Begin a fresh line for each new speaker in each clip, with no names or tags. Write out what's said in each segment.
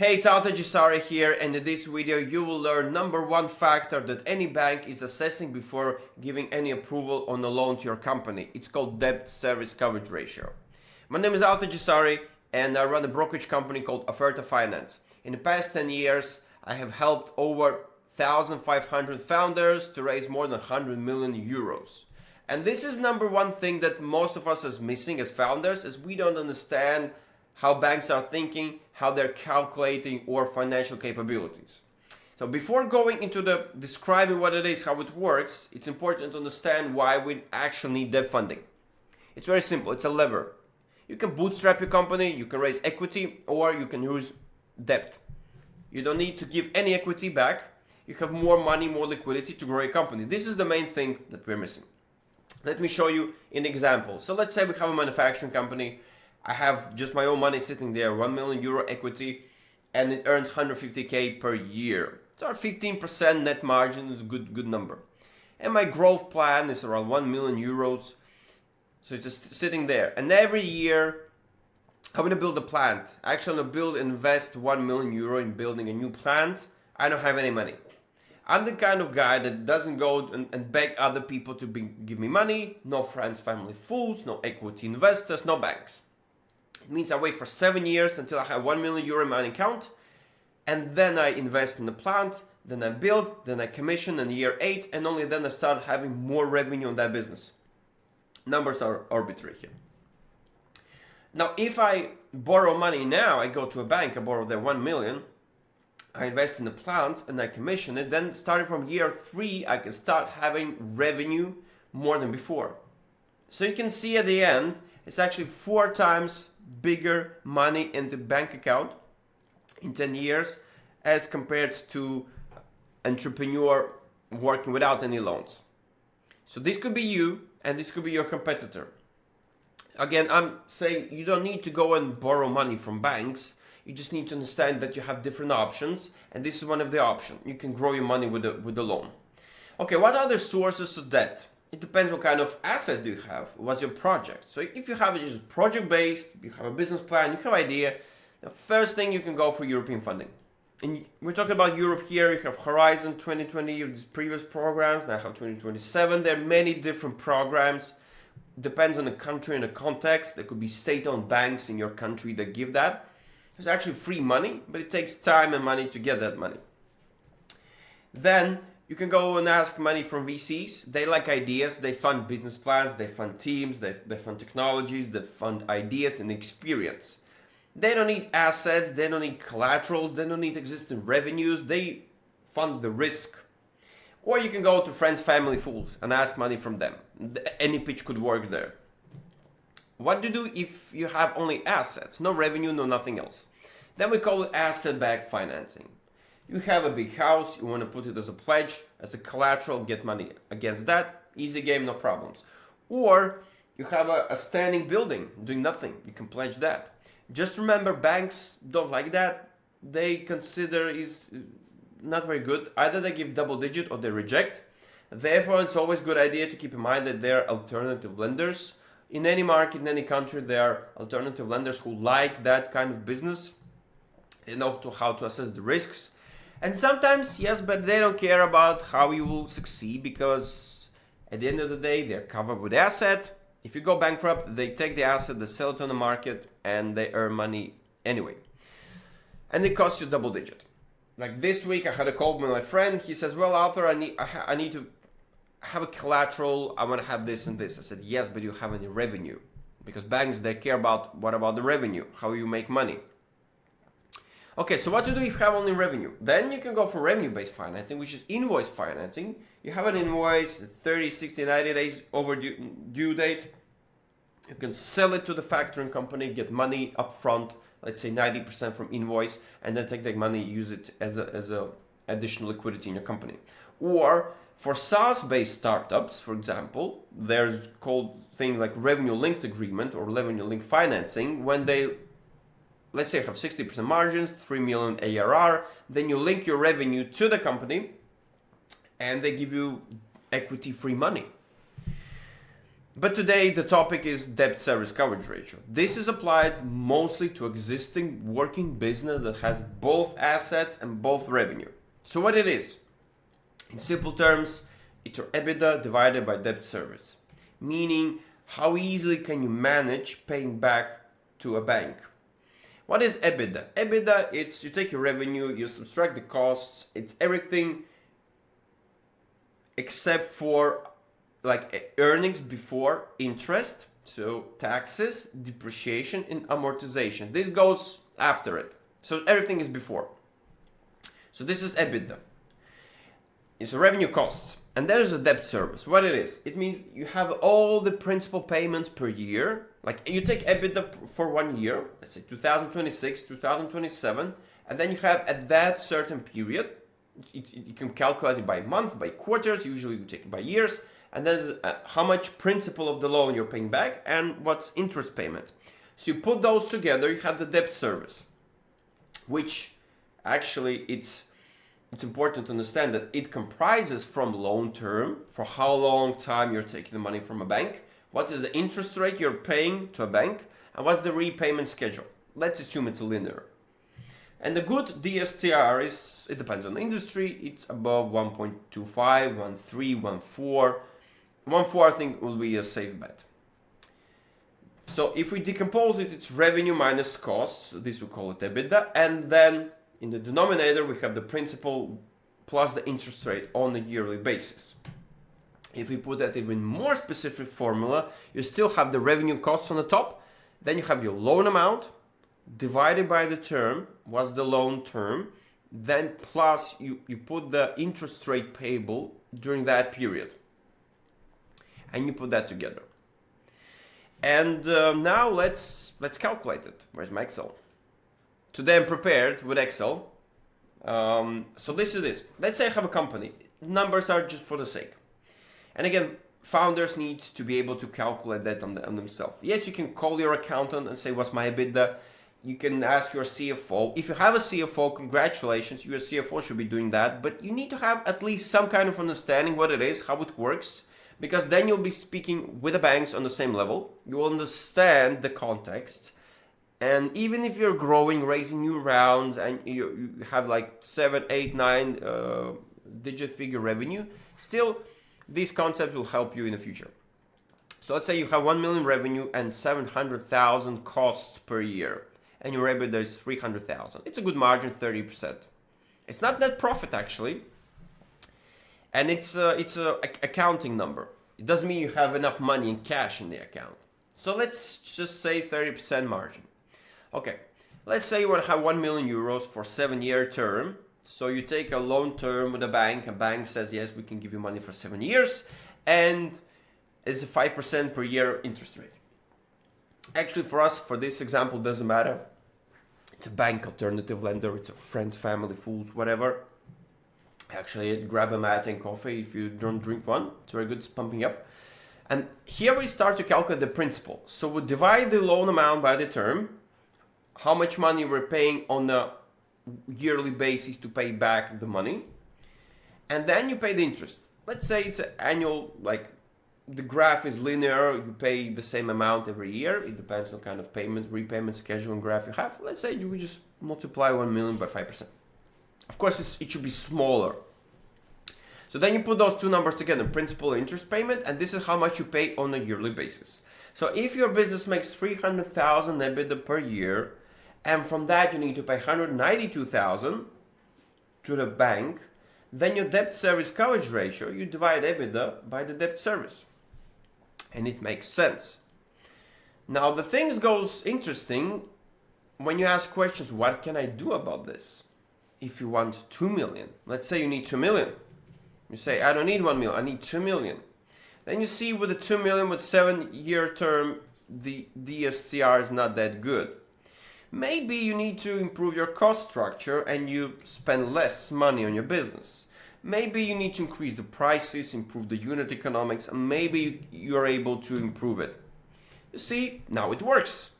Hey, it's Geisari here, and in this video you will learn number one factor that any bank is assessing before giving any approval on a loan to your company. It's called debt service coverage ratio. My name is Geisari and I run a brokerage company called Offerta Finance. In the past 10 years, I have helped over 1,500 founders to raise more than 100 million euros. And this is number one thing that most of us is missing as founders, is we don't understand how banks are thinking, how they're calculating our financial capabilities. So before going into the describing what it is, how it works, it's important to understand why we actually need debt funding. It's very simple, it's a lever. You can bootstrap your company, you can raise equity, or you can use debt. You don't need to give any equity back. You have more money, more liquidity to grow your company. This is the main thing that we're missing. Let me show you an example. So let's say we have a manufacturing company. I have just my own money sitting there, 1 million euro equity, and it earns 150k per year. So our 15% net margin is a good number. And my growth plan is around 1 million euros. So it's just sitting there. And every year, I'm gonna build a plant. Actually, I'm gonna invest 1 million euro in building a new plant. I don't have any money. I'm the kind of guy that doesn't go and beg other people to give me money. No friends, family, fools, no equity investors, no banks. It means I wait for 7 years until I have 1 million euro in my account, and then I invest in the plant, then I build, then I commission in year 8, and only then I start having more revenue on that business. Numbers are arbitrary here. Now, if I borrow money now, I go to a bank, I borrow their 1 million, I invest in the plant and I commission it, then starting from year 3, I can start having revenue more than before. So you can see at the end, it's actually 4 times bigger money in the bank account in 10 years as compared to entrepreneur working without any loans. So this could be you and this could be your competitor. Again, I'm saying you don't need to go and borrow money from banks. You just need to understand that you have different options, and this is one of the options. You can grow your money with a loan. Okay, what are the sources of debt? It depends what kind of assets do you have. What's your project? So if you have it just project-based, you have a business plan, you have an idea, the first thing you can go for European funding. And we're talking about Europe here. You have Horizon 2020, these previous programs. Now you have 2027. There are many different programs. Depends on the country and the context. There could be state-owned banks in your country that give that. It's actually free money, but it takes time and money to get that money. Then you can go and ask money from VCs. They like ideas. They fund business plans. They fund teams. They fund technologies. They fund ideas and experience. They don't need assets. They don't need collateral. They don't need existing revenues. They fund the risk. Or you can go to friends, family, fools and ask money from them. Any pitch could work there. What do you do if you have only assets, no revenue, no nothing else? Then we call it asset-backed financing. You have a big house, you want to put it as a pledge, as a collateral, get money against that. Easy game, no problems. Or you have a standing building doing nothing, you can pledge that. Just remember, banks don't like that. They consider is not very good. Either they give double digit or they reject. Therefore, it's always a good idea to keep in mind that there are alternative lenders. In any market, in any country, there are alternative lenders who like that kind of business. They know how to assess the risks. And sometimes, yes, but they don't care about how you will succeed, because at the end of the day, they're covered with asset. If you go bankrupt, they take the asset, they sell it on the market, and they earn money anyway. And it costs you double digit. Like this week, I had a call with my friend. He says, well, Arthur, I need to have a collateral, I want to have this and this. I said, yes, but you have any revenue? Because banks, they care about what about the revenue, how you make money. Okay, so what to do if you have only revenue? Then you can go for revenue-based financing, which is invoice financing. You have an invoice, 30, 60, 90 days overdue due date. You can sell it to the factoring company, get money up front, let's say 90% from invoice, and then take that money, use it as a additional liquidity in your company. Or for SaaS-based startups, for example, there's called things like revenue-linked agreement or revenue-linked financing. When they, let's say, have 60% margins, 3 million ARR, then you link your revenue to the company and they give you equity-free money. But today the topic is debt service coverage ratio. This is applied mostly to existing working business that has both assets and both revenue. So what it is, in simple terms, it's your EBITDA divided by debt service. Meaning, how easily can you manage paying back to a bank? What is EBITDA? EBITDA, it's you take your revenue, you subtract the costs, it's everything except for like earnings before interest, so taxes, depreciation, and amortization. This goes after it. So everything is before. So this is EBITDA. It's revenue costs. And there's a debt service. What it is? It means you have all the principal payments per year. Like you take EBITDA for 1 year, let's say 2026, 2027, and then you have at that certain period, you can calculate it by month, by quarters, usually you take it by years, and then how much principal of the loan you're paying back and what's interest payment. So you put those together, you have the debt service, which actually it's important to understand that it comprises from loan term, for how long time you're taking the money from a bank, what is the interest rate you're paying to a bank, and what's the repayment schedule. Let's assume it's linear. And the good DSCR is, it depends on the industry, it's above 1.25, 1.3, 1.4. 1.4 I think will be a safe bet. So if we decompose it, it's revenue minus costs, so this we call it EBITDA, and then in the denominator we have the principal plus the interest rate on a yearly basis. If we put that even more specific formula, you still have the revenue costs on the top, then you have your loan amount divided by the term, what's the loan term, then plus you put the interest rate payable during that period. And you put that together. And now let's calculate it. Where's my Excel? Today I'm prepared with Excel. So this is it. Let's say I have a company. Numbers are just for the sake. And again, founders need to be able to calculate that on themselves. Yes, you can call your accountant and say, what's my EBITDA? You can ask your CFO. If you have a CFO, congratulations, your CFO should be doing that. But you need to have at least some kind of understanding what it is, how it works, because then you'll be speaking with the banks on the same level. You understand the context. And even if you're growing, raising new rounds, and you have like 7, 8, 9 digit figure revenue, still these concepts will help you in the future. So let's say you have 1 million revenue and 700,000 costs per year, and your EBITDA is 300,000. It's a good margin, 30%. It's not net profit actually, and it's a accounting number. It doesn't mean you have enough money in cash in the account. So let's just say 30% margin. Okay, let's say you want to have 1 million euros for 7-year term. So you take a loan term with a bank says, yes, we can give you money for 7 years, and it's a 5% per year interest rate. Actually, for us, for this example, doesn't matter. It's a bank alternative lender, it's a friends, family, fools, whatever. Actually, grab a mat and coffee if you don't drink one. It's very good, it's pumping up. And here we start to calculate the principal. So we divide the loan amount by the term, how much money we're paying on a yearly basis to pay back the money, and then you pay the interest. Let's say it's an annual, like the graph is linear, you pay the same amount every year. It depends on kind of repayment schedule and graph you have. Let's say we just multiply 1 million by 5%. Of course, it should be smaller. So then you put those two numbers together, principal and interest payment, and this is how much you pay on a yearly basis. So if your business makes 300,000 EBITDA per year, and from that you need to pay 192,000 to the bank, then your debt service coverage ratio, you divide EBITDA by the debt service. And it makes sense. Now the things goes interesting when you ask questions, what can I do about this? If you want 2 million, let's say you need 2 million. You say, I don't need 1 million, I need 2 million. Then you see with the 2 million with 7-year term, the DSCR is not that good. Maybe you need to improve your cost structure and you spend less money on your business. Maybe you need to increase the prices, improve the unit economics, and maybe you're able to improve it. You see, now it works.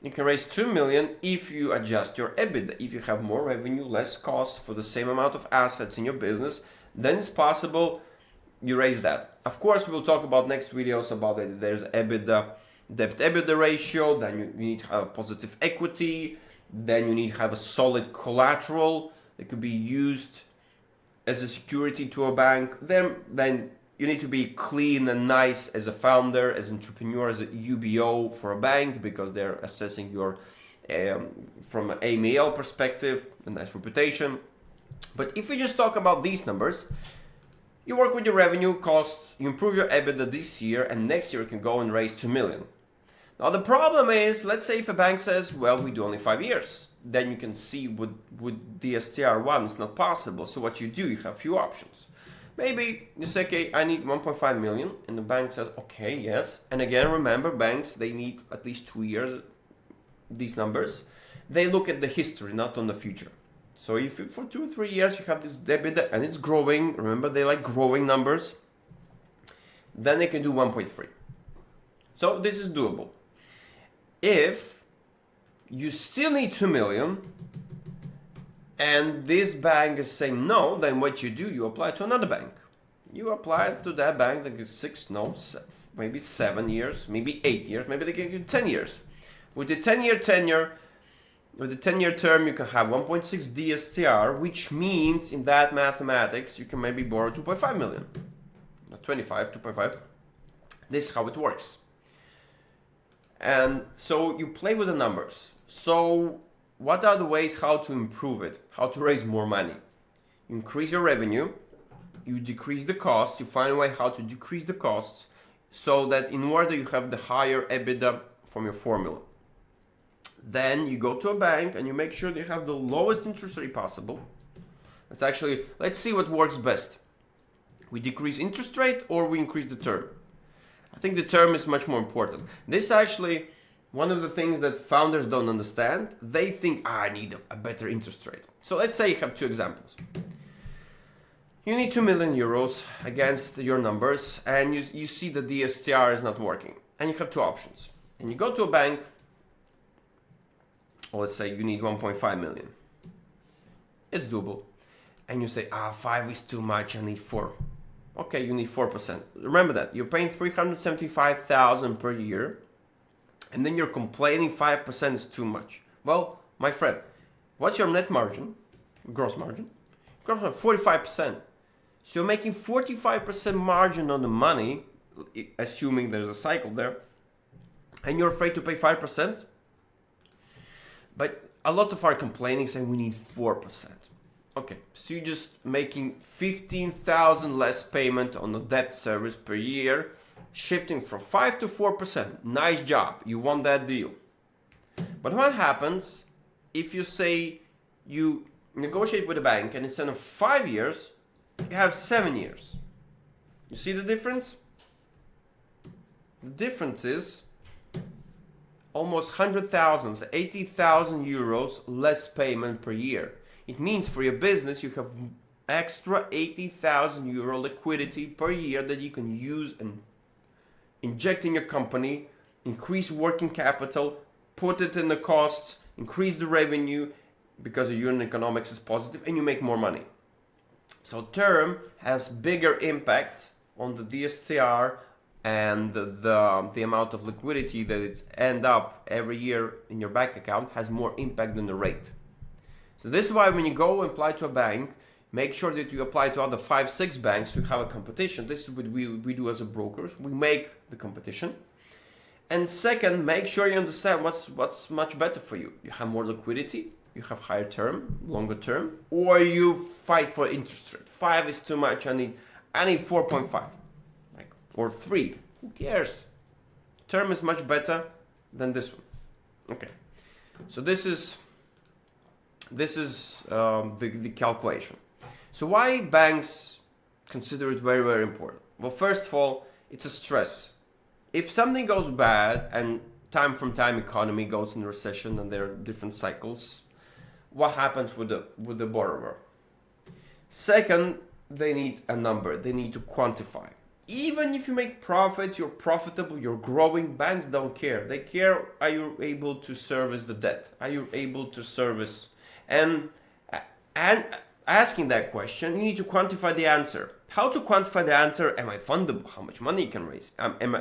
You can raise 2 million if you adjust your EBITDA. If you have more revenue, less costs for the same amount of assets in your business, then it's possible you raise that. Of course, we'll talk about next videos about it. There's EBITDA, debt EBITDA ratio, then you need to have positive equity, then you need to have a solid collateral that could be used as a security to a bank. Then you need to be clean and nice as a founder, as an entrepreneur, as a UBO for a bank, because they're assessing your from an AML perspective, a nice reputation. But if we just talk about these numbers, you work with your revenue costs, you improve your EBITDA this year, and next year you can go and raise 2 million. Now the problem is, let's say if a bank says, well, we do only 5 years, then you can see with DSCR 1 it's not possible. So what you do, you have a few options. Maybe you say, okay, I need 1.5 million, and the bank says, okay, yes. And again, remember, banks, they need at least 2 years, these numbers. They look at the history, not on the future. So if for 2 or 3 years you have this EBITDA and it's growing, remember they like growing numbers, then they can do 1.3. So this is doable. If you still need 2 million and this bank is saying no, then what you do, you apply to another bank. You apply to that bank that gives maybe 7 years, maybe 8 years, maybe they give you 10 years. With the 10-year tenure, with the 10-year term, you can have 1.6 DSCR, which means in that mathematics, you can maybe borrow 2.5 million. Not 25, 2.5. This is how it works. And so you play with the numbers. So what are the ways how to improve it? How to raise more money? You increase your revenue, you decrease the costs, you find a way how to decrease the costs so that in order you have the higher EBITDA from your formula. Then you go to a bank and you make sure they have the lowest interest rate possible. Let's see what works best. We decrease interest rate or we increase the term. I think the term is much more important. This actually, one of the things that founders don't understand. They think, I need a better interest rate. So let's say you have two examples. You need 2 million euros against your numbers and you see the DSCR is not working. And you have two options. And you go to a bank, or let's say you need 1.5 million. It's doable. And you say, 5 is too much, I need 4. Okay, you need 4%. Remember that, you're paying 375,000 per year, and then you're complaining 5% is too much. Well, my friend, what's your net margin, gross margin? Gross margin, 45%. So you're making 45% margin on the money, assuming there's a cycle there, and you're afraid to pay 5%? But a lot of our complaining saying we need 4%. Okay, so you're just making 15,000 less payment on the debt service per year, shifting from 5 to 4%. Nice job, you won that deal. But what happens if you say you negotiate with a bank and instead of 5 years, you have 7 years? You see the difference? The difference is almost 100,000, 80,000 euros less payment per year. It means for your business you have extra 80,000 euro liquidity per year that you can use and inject in your company, increase working capital, put it in the costs, increase the revenue because the unit economics is positive and you make more money. So term has bigger impact on the DSCR and the amount of liquidity that it's end up every year in your bank account has more impact than the rate. So this is why when you go and apply to a bank, make sure that you apply to other 5-6 banks to have a competition. This is what we do as a brokers. We make the competition. And second, make sure you understand what's much better for you. You have more liquidity, you have higher term, longer term, or you fight for interest rate. 5 is too much, I need 4.5. Or 3, who cares? Term is much better than this one. Okay, so this is the calculation. So why banks consider it very, very important? Well, first of all, it's a stress. If something goes bad and time from time economy goes in recession and there are different cycles, what happens with the borrower? Second, they need a number. They need to quantify. Even if you make profits, you're profitable, you're growing, banks don't care. They care, are you able to service the debt? Are you able to service? And asking that question, you need to quantify the answer. How to quantify the answer? Am I fundable? How much money you can raise? Am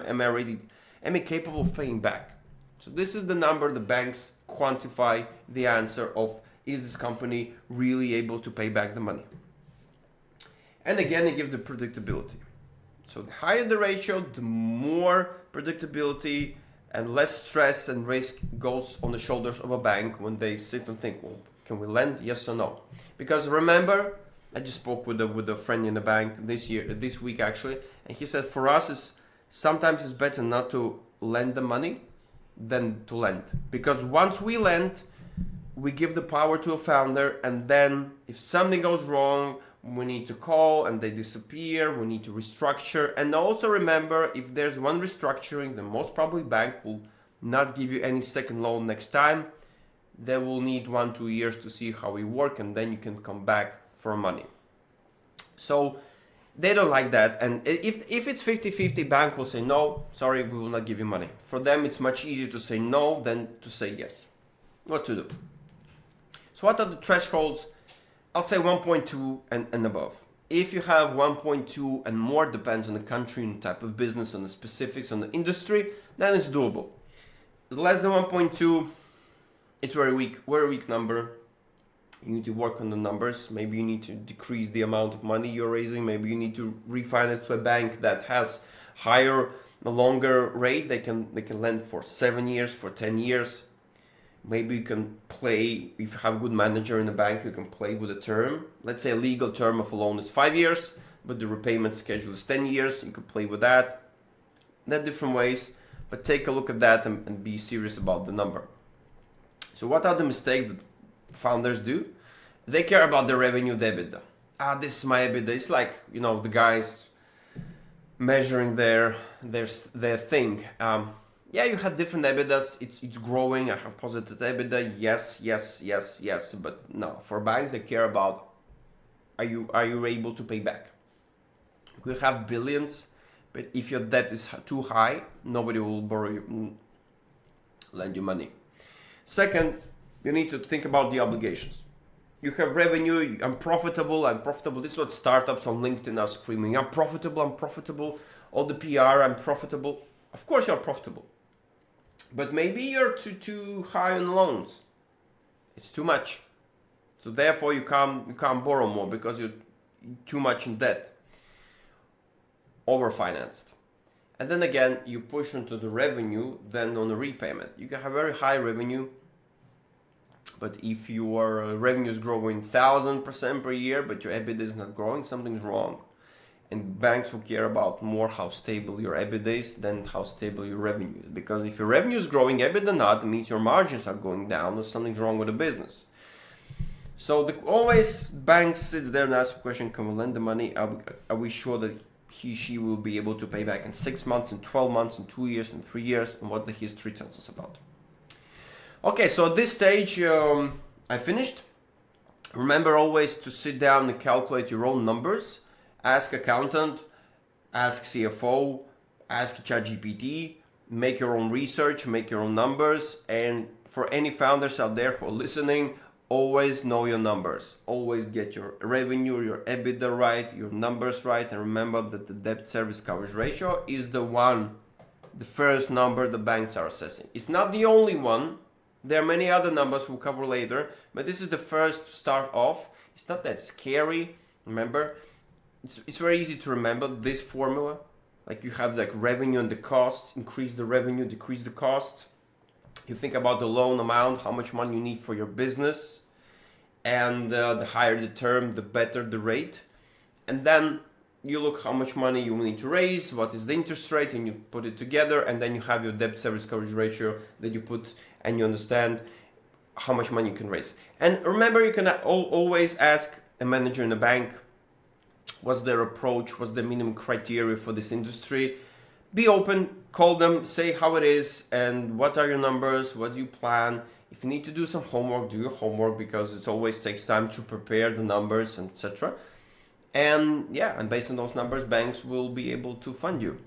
I capable of paying back? So this is the number the banks quantify the answer of, is this company really able to pay back the money? And again, they give the predictability. So the higher the ratio, the more predictability and less stress and risk goes on the shoulders of a bank when they sit and think, well, can we lend? Yes or no? Because remember, I just spoke with a friend in the bank this week actually, and he said for us sometimes it's better not to lend the money than to lend, because once we lend, we give the power to a founder, and then if something goes wrong, we need to call and they disappear, we need to restructure. And also remember, if there's one restructuring, then most probably bank will not give you any second loan next time. They will need 1-2 years to see how we work, and then you can come back for money. So they don't like that, and if it's 50-50, bank will say no, sorry, we will not give you money. For them it's much easier to say no than to say yes. What to do? So what are the thresholds? I'll say 1.2 and above. If you have 1.2 and more, depends on the country and type of business, on the specifics, on the industry, then it's doable. Less than 1.2, it's very weak number. You need to work on the numbers. Maybe you need to decrease the amount of money you're raising. Maybe you need to refinance to a bank that has higher, longer rate. They can lend for 7 years, for 10 years. Maybe you can play, if you have a good manager in the bank, you can play with the term. Let's say a legal term of a loan is 5 years, but the repayment schedule is 10 years. You could play with that. There are different ways, but take a look at that and be serious about the number. So what are the mistakes that founders do? They care about the revenue, the EBITDA. This is my EBITDA. It's like, the guys measuring their thing. You have different EBITDAs. It's growing. I have positive EBITDA. Yes. But no, for banks, they care about, are you able to pay back? We have billions, but if your debt is too high, nobody will lend you money. Second, you need to think about the obligations. You have revenue, I'm profitable. This is what startups on LinkedIn are screaming. I'm profitable. All the PR, I'm profitable. Of course you're profitable. But maybe you're too high on loans. It's too much. So therefore you can't borrow more because you're too much in debt. Overfinanced. And then again, you push into the revenue, then on the repayment. You can have very high revenue, but if your revenue is growing 1,000% per year, but your EBITDA is not growing, something's wrong. And banks will care about more how stable your EBITDA is than how stable your revenue is. Because if your revenue is growing, EBITDA not, it means your margins are going down or something's wrong with the business. So always banks sits there and asks the question, can we lend the money? Are we sure that she will be able to pay back in 6 months, in 12 months, in 2 years, in 3 years, and what the history tells us about. Okay, so at this stage, I finished. Remember always to sit down and calculate your own numbers. Ask accountant, ask CFO, ask ChatGPT, make your own research, make your own numbers. And for any founders out there who are listening, always know your numbers. Always get your revenue, your EBITDA right, your numbers right. And remember that the debt service coverage ratio is the first number the banks are assessing. It's not the only one. There are many other numbers we'll cover later, but this is the first to start off. It's not that scary. Remember, it's very easy to remember this formula. Like you have like revenue and the costs, increase the revenue, decrease the costs. You think about the loan amount, how much money you need for your business, and the higher the term, the better the rate. And then you look how much money you need to raise, what is the interest rate, and you put it together, and then you have your debt service coverage ratio that you put, and you understand how much money you can raise. And remember, you can always ask a manager in a bank, what's their approach, what's the minimum criteria for this industry. Be open, call them, say how it is, and what are your numbers, what do you plan. If you need to do some homework, do your homework, because it always takes time to prepare the numbers, etc. And based on those numbers, banks will be able to fund you.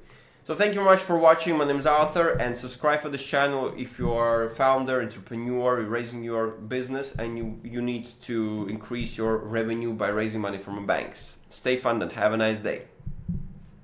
So thank you very much for watching. My name is Arthur, and subscribe for this channel if you are a founder, entrepreneur, you're raising your business and you need to increase your revenue by raising money from banks. Stay fun and have a nice day.